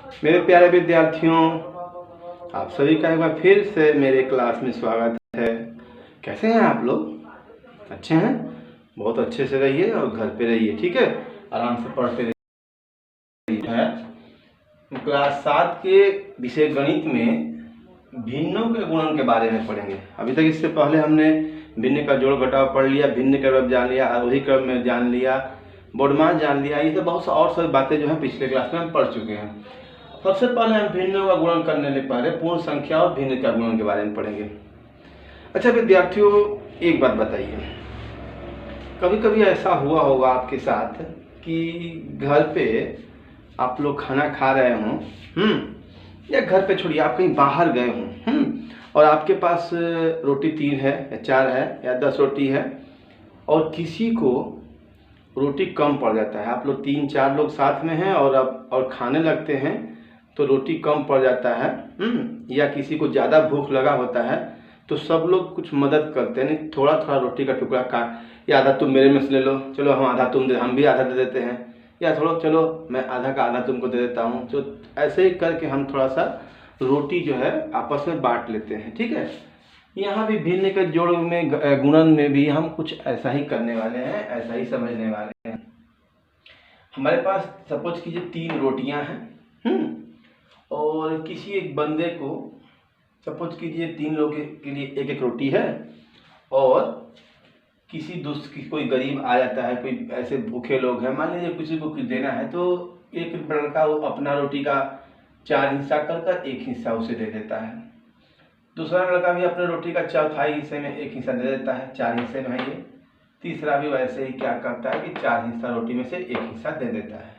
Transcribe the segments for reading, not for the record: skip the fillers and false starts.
मेरे प्यारे विद्यार्थियों, आप सभी का एक बार फिर से मेरे क्लास में स्वागत है। कैसे हैं आप लोग? अच्छे हैं? बहुत अच्छे से रहिए और घर पे रहिए, ठीक है? आराम से पढ़ते रहिए। क्लास 7 के विषय गणित में भिन्नों के गुणन के बारे में पढ़ेंगे। अभी तक इससे पहले हमने भिन्न का जोड़ घटाव पढ़ लिया, भिन्न का क्रम जान लिया, अवधि क्रम में जान लिया, बोडमान जान लिया। ये सब बहुत सा और सभी बातें जो है पिछले क्लास में हम पढ़ चुके हैं। सबसे पहले हम भिन्नों का गुणन करने से पहले पूर्ण संख्या और भिन्न का गुणन के बारे में पढ़ेंगे। अच्छा विद्यार्थियों, एक बात बताइए, कभी कभी ऐसा हुआ होगा आपके साथ कि घर पे आप लोग खाना खा रहे हों, या घर पे छोड़िए, आप कहीं बाहर गए हों, और आपके पास रोटी 3 है या 4 है या 10 रोटी है, और किसी को रोटी कम पड़ जाता है। आप लोग 3-4 लोग साथ में हैं और खाने लगते हैं तो रोटी कम पड़ जाता है, या किसी को ज़्यादा भूख लगा होता है तो सब लोग कुछ मदद करते हैं, नहीं थोड़ा थोड़ा रोटी का टुकड़ा काट, या आधा तुम मेरे में से ले लो, चलो हम आधा तुम दे, हम भी आधा दे देते हैं, या थोड़ा चलो मैं आधा का आधा तुमको दे देता हूँ। तो ऐसे ही करके हम थोड़ा सा रोटी जो है आपस में बांट लेते हैं, ठीक है? यहाँ भी भिन्न के जोड़ में गुणन में भी हम कुछ ऐसा ही करने वाले हैं, ऐसा ही समझने वाले हैं। हमारे पास सपोज कीजिए 3 रोटियां हैं, और किसी एक बंदे को सपोज कीजिए 3 लोग के लिए एक एक रोटी है, और किसी दूसरी कोई गरीब आ जाता है, कोई ऐसे भूखे लोग हैं, मान लीजिए किसी को कुछ देना है, तो एक लड़का वो अपना रोटी का 4 हिस्सा कर 1 हिस्सा उसे दे देता है। दूसरा लड़का भी अपने रोटी का 4 हिस्से में 1 हिस्सा दे देता है, 4 हिस्से में है ये। तीसरा भी वैसे ही क्या करता है कि 4 हिस्सा रोटी में से 1 हिस्सा दे देता है।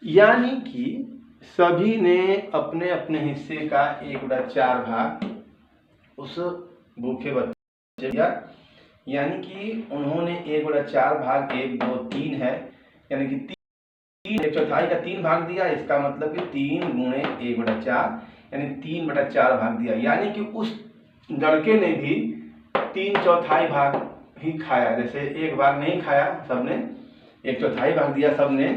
यानी कि सभी ने अपने अपने हिस्से का 1/4 भाग उस भूखे बच्चे दिया। यानी कि उन्होंने 1/4 भाग 1, 2, 3 है, यानी कि 1/4 का 3 भाग दिया। इसका मतलब कि 3 गुणे 1/4 यानी 3/4 भाग दिया। यानी कि उस लड़के ने भी 3/4 भाग ही खाया। जैसे 1 भाग नहीं खाया सबने, 1/4 भाग दिया सबने,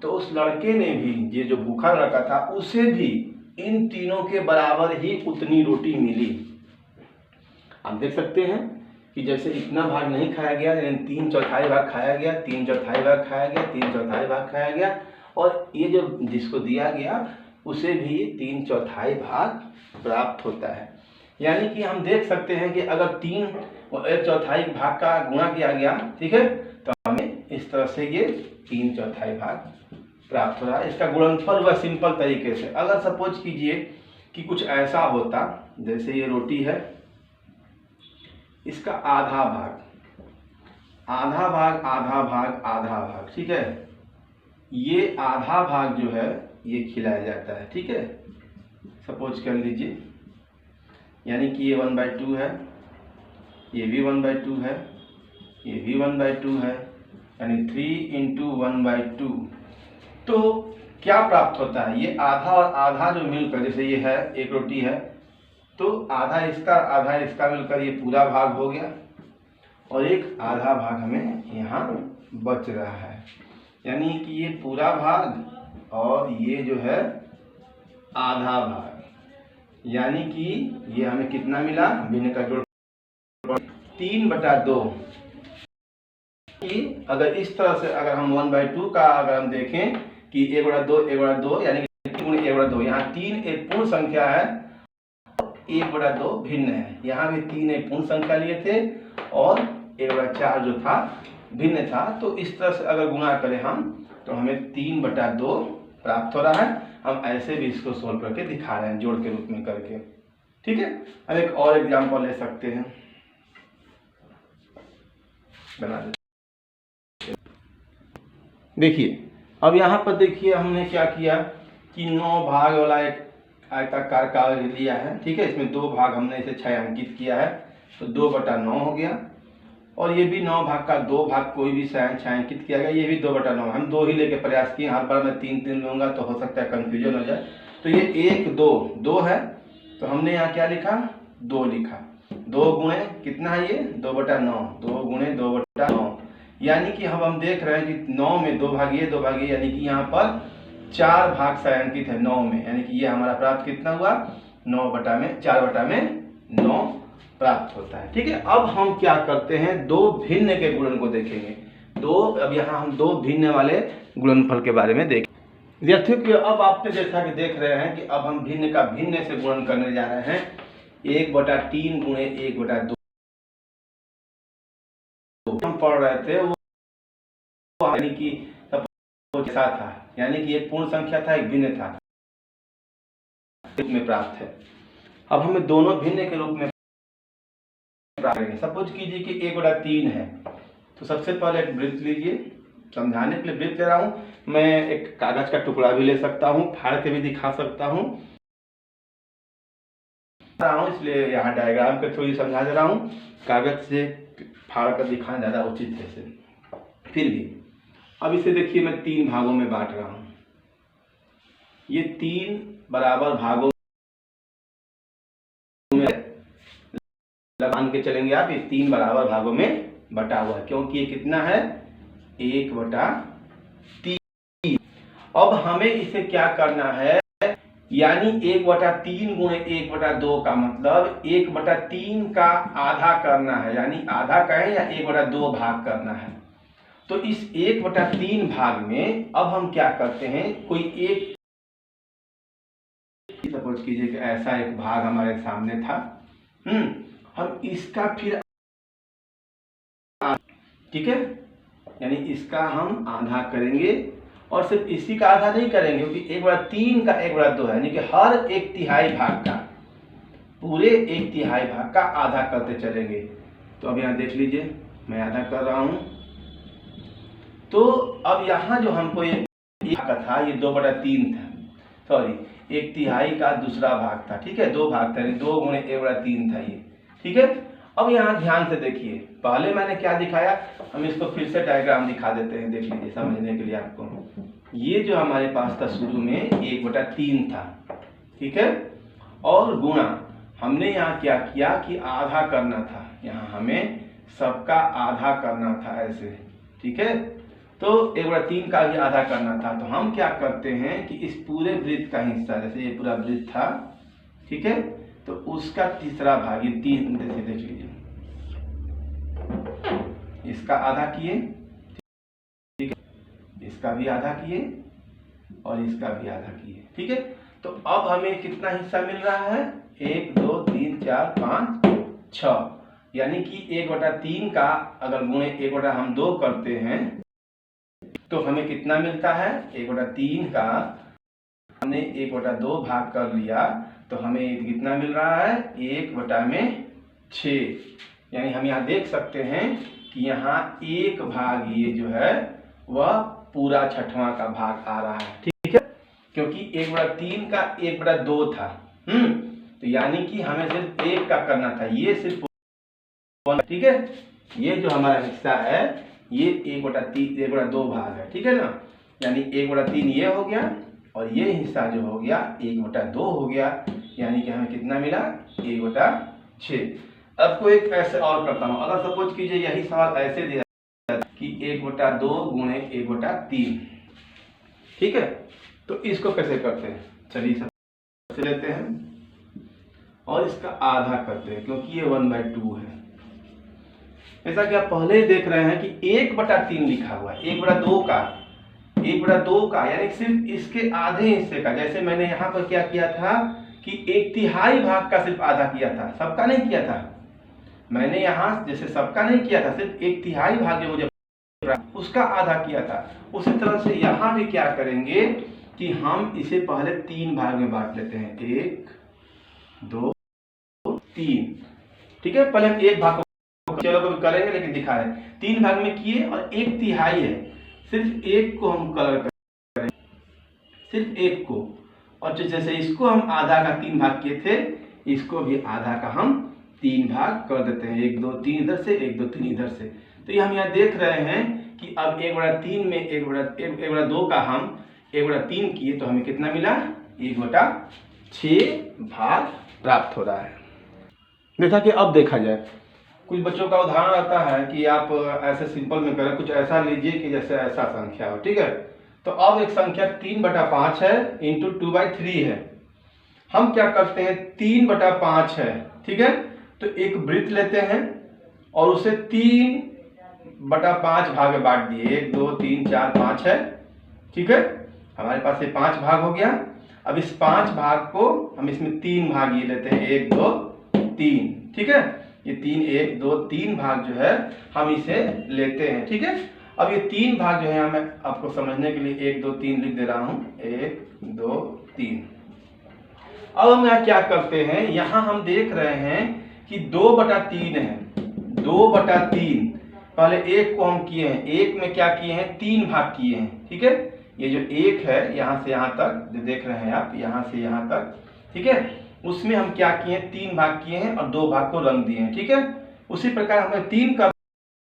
तो उस लड़के ने भी, ये जो भूखा लड़का था, उसे भी इन तीनों के बराबर ही उतनी रोटी मिली। आप देख सकते हैं कि जैसे इतना भाग नहीं खाया गया, यानी 3/4 भाग खाया गया, 3/4 भाग खाया गया, 3/4 भाग खाया गया, और ये जो जिसको दिया गया उसे भी 3/4 भाग प्राप्त होता है। यानी कि हम देख सकते हैं कि अगर 3 और 1/4 भाग का गुणा किया गया, ठीक है, तो हमें इस तरह से ये 3/4 भाग प्राप्त हो रहा है। इसका गुणनफल हुआ सिंपल तरीके से। अगर सपोज कीजिए कि कुछ ऐसा होता, जैसे ये रोटी है, इसका आधा भाग, आधा भाग, आधा भाग, आधा भाग, ठीक है, ये आधा भाग जो है ये खिलाया जाता है, ठीक है। सपोज कर लीजिए, यानी कि ये 1/2 है, ये भी 1/2 है, ये भी 1/2 है, यानी 3 × 1/2। तो क्या प्राप्त होता है? ये आधा और आधा जो मिलकर, जैसे ये है एक रोटी है, तो आधा इसका मिलकर ये पूरा भाग हो गया, और एक आधा भाग हमें यहाँ बच रहा है। यानी कि ये पूरा भाग और ये जो है आधा भाग, यानी कि ये हमें कितना मिला? भिन्न का जोड़ 3/2। कि अगर इस तरह से अगर हम 1/2 का अगर हम देखें कि 1/2 यानी कि 3 × 1/2, यहाँ 3 एक पूर्ण संख्या है, 1/2 भिन्न है। यहाँ भी 3 एक पूर्ण संख्या लिए थे और 1/4 जो था भिन्न था। तो इस तरह से अगर गुणा करें हम, तो हमें 3/2 प्राप्त हो रहा है। हम ऐसे भी इसको सोल्व करके दिखा रहे हैं, जोड़ के रूप में करके, ठीक है। अब एक और एग्जाम्पल ले सकते हैं, बना दे। देखिए, अब यहाँ पर देखिए हमने क्या किया कि 9 भाग वाला एक आयताकार कागज लिया है, ठीक है। इसमें 2 भाग हमने इसे छायांकित किया है, तो 2/9 हो गया। और ये भी 9 भाग का 2 भाग कोई भी छायांकित किया गया, ये भी 2/9। हम 2 ही लेके प्रयास किए, हर बार मैं 3 लूँगा तो हो सकता है कन्फ्यूजन हो जाए। तो ये 1, 2 है, तो हमने यहाँ क्या लिखा? 2 लिखा। 2 गुणे कितना है ये? 2/9, 2 गुणे 2/9। यानी कि हम देख रहे हैं कि 9 में 2 भाग ये, 2 भाग ये, यानी कि यहाँ पर 4 भाग छायांकित है 9 में, यानी कि ये हमारा प्राप्त कितना हुआ 4/9 प्राप्त होता है। ठीक है, अब हम क्या करते हैं, दो भिन्न के गुणन को देखेंगे। अब यहाँ हम दो भिन्न वाले गुणनफल के बारे में देखें। विद्यार्थियों की अब आपने जैसा कि देख रहे हैं कि अब हम भिन्न का भिन्न से गुणन करने जा रहे हैं। 1/3 गुणे 1/2 हम पढ़ रहे थे, वो यानी कि ऐसा था, यानी कि एक पूर्ण संख्या था, एक भिन्न था, में प्राप्त है। अब हमें दोनों भिन्न के रूप में प्राप्त करेंगे। सपोज कीजिए कि 1/3 है, तो सबसे पहले एक वृत्त लीजिए। समझाने के लिए वृत्त ले रहा हूँ, मैं एक कागज का टुकड़ा भी ले सकता हूँ, फाड़ के भी दिखा सकता हूँ, इसलिए यहाँ डायग्राम के थ्रू ही समझा दे रहा हूँ। कागज से फाड़ कर दिखाना ज़्यादा उचित है इसे। फिर भी अब इसे देखिए, मैं 3 भागों में बांट रहा हूँ। ये 3 बराबर भागों में मान के चलेंगे आप, ये 3 बराबर भागों में बटा हुआ है, क्योंकि ये कितना है 1/3। अब हमें इसे क्या करना है, यानी 1/3 गुणे 1/2 का मतलब 1/3 का आधा करना है, यानी आधा कहें या 1/2 भाग करना है। तो इस 1/3 भाग में अब हम क्या करते हैं, कोई एक, सपोज कीजिए कि ऐसा एक भाग हमारे सामने था, हम इसका फिर, ठीक है, यानी इसका हम आधा करेंगे, और सिर्फ इसी का आधा नहीं करेंगे, क्योंकि 1/3 का 1/2 है, यानी कि हर 1/3 भाग का, पूरे 1/3 भाग का आधा करते चलेंगे। तो अब यहाँ देख लीजिए, मैं आधा कर रहा हूं। तो अब यहाँ जो हमको ये का था, ये 2/3 था, सॉरी 1/3 का दूसरा भाग था। ठीक है, 2 भाग था, 2 गुणे 1/3 था ये। ठीक है, अब यहाँ ध्यान से देखिए, पहले मैंने क्या दिखाया, हम इसको फिर से डायग्राम दिखा देते हैं, देख लीजिए समझने के लिए आपको। ये जो हमारे पास था शुरू में 1/3 था, ठीक है, और गुणा हमने यहाँ क्या किया कि आधा करना था, यहाँ हमें सबका आधा करना था ऐसे। ठीक है, तो 1/3 का भी आधा करना था। तो हम क्या करते हैं कि इस पूरे वृत्त का हिस्सा, जैसे ये पूरा वृत्त था, ठीक है, तो उसका तीसरा भाग, ये 3 जैसे देख लीजिए, इसका आधा किए, ठीक है, इसका भी आधा किए और इसका भी आधा किए। ठीक है, तो अब हमें कितना हिस्सा मिल रहा है, 1 2 3 4 5 6, यानी कि 1/3 का अगर गुणे 1/2 करते हैं तो हमें कितना मिलता है, 1/3 का हमने 1/2 भाग कर लिया, तो हमें कितना मिल रहा है, 1/6। यानी हम यहाँ देख सकते हैं कि यहाँ एक भाग ये जो है वह पूरा 6वां का भाग आ रहा है। ठीक है, क्योंकि 1/3 का 1/2 था, तो यानी कि हमें सिर्फ 1 का करना था, ये सिर्फ, ठीक है, ये जो हमारा हिस्सा है ये 1/2 भाग है। ठीक है ना, यानी 1/3 ये हो गया और ये हिस्सा जो हो गया 1/2 हो गया, यानी कि हमें कितना मिला, 1/6। अब को एक ऐसे और करता हूँ, अगर सपोज कीजिए यही सवाल ऐसे दिया कि 1/2 गुणे 1/3, ठीक है, तो इसको कैसे करते हैं, चलिए सबसे लेते हैं और इसका आधा करते हैं, क्योंकि ये 1/2 है। ऐसा कि आप पहले ही देख रहे हैं कि 1/3 लिखा हुआ है, 1/2 का यानी सिर्फ इसके आधे हिस्से का। जैसे मैंने यहाँ पर क्या किया था कि 1/3 भाग का सिर्फ आधा किया था, सबका नहीं किया था मैंने, यहाँ जैसे सबका नहीं किया था, सिर्फ 1/3 भाग जो मुझे उसका आधा किया था। उसी तरह से यहाँ भी क्या करेंगे कि हम इसे पहले 3 भाग में बांट लेते हैं, 1 2 3। ठीक है, पहले हम एक भाग चलो कभी करेंगे, लेकिन दिखा रहे 3 भाग में किए और 1/3 है, सिर्फ एक को हम कलर करेंगे, सिर्फ एक को, और जैसे इसको हम आधा का 3 भाग किए थे, इसको भी आधा का हम 3 भाग कर देते हैं, 1 2 3 इधर से, 1 2 3 इधर से। तो ये हम यहाँ देख रहे हैं कि अब 1/3 में 1/2 का हम 1/3 किए, तो हमें कितना मिला, 1/6 भाग प्राप्त हो रहा है। जैसा कि अब देखा जाए, कुछ बच्चों का उदाहरण आता है कि आप ऐसे सिंपल में करें, कुछ ऐसा लीजिए कि जैसे ऐसा संख्या हो। ठीक है, तो अब एक संख्या 3/5 है इंटू 2/3 है। हम क्या करते हैं, 3/5 है, ठीक है, तो एक वृत्त लेते हैं और उसे 3/5 भाग में बांट दिए। 1 2 3 4 5 है, ठीक है, हमारे पास ये 5 भाग हो गया। अब इस 5 भाग को हम इसमें 3 भाग ये लेते हैं, 1 2 3, ठीक है, ये 3 1 2 3 भाग जो है हम इसे लेते हैं, ठीक है। अब ये 3 भाग जो है मैं आपको समझने के लिए 1 2 3 लिख दे रहा हूं, 1 2 3। अब हम यहाँ क्या करते हैं, यहाँ हम देख रहे हैं कि 2/3 है, 2/3। पहले 1 को हम किए हैं, 1 में क्या किए हैं, 3 भाग किए हैं, ठीक है। ये जो 1 है यहाँ से यहाँ तक जो देख रहे हैं आप, यहाँ से यहाँ तक, ठीक है, उसमें हम क्या किए हैं, 3 भाग किए हैं और 2 भाग को रंग दिए हैं, ठीक है। उसी प्रकार हमें 3 करना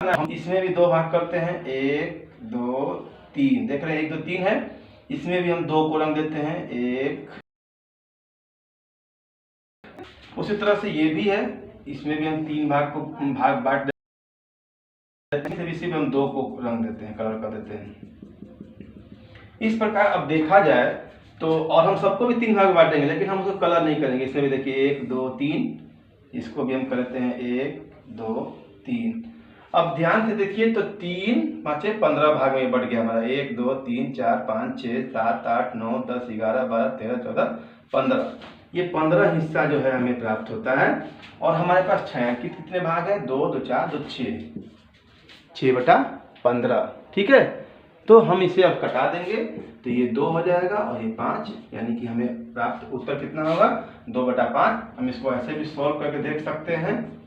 है, हम इसमें भी 2 भाग करते हैं, 1 2 3, देख रहे हैं 1 2 3 है, इसमें भी हम 2 को रंग देते हैं, 1। उसी तरह से ये भी है, इसमें भी हम 3 भाग को भाग बांट देते हैं, इसी में हम 2 को रंग देते हैं, कलर कर देते हैं। इस प्रकार अब देखा जाए तो, और हम सबको भी 3 भाग बांटेंगे, लेकिन हम उसको कलर नहीं करेंगे। इसमें भी देखिए 1 2 3, इसको भी हम करते हैं 1 2 3। अब ध्यान से देखिए तो 3 5 15 भाग में बढ़ गया हमारा, 1 2 3 4 5 6 7 8 9 10 11 12 13 14 15। ये 15 हिस्सा जो है हमें प्राप्त होता है। और हमारे पास छायांकित कितने भाग हैं, 2 2 4 2 6, 6/15, ठीक है। तो हम इसे अब कटा देंगे तो ये 2 हो जाएगा और ये 5, यानी कि हमें प्राप्त उत्तर कितना होगा, 2/5। हम इसको ऐसे भी सॉल्व करके देख सकते हैं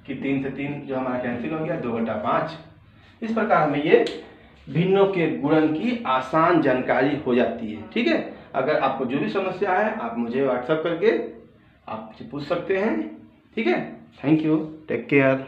कि 3 से 3 जो हमारा कैंसिल हो गया, 2/5। इस प्रकार हमें ये भिन्नों के गुणन की आसान जानकारी हो जाती है, ठीक है। अगर आपको जो भी समस्या है आप मुझे व्हाट्सएप करके आप पूछ सकते हैं, ठीक है। Thank you, take care.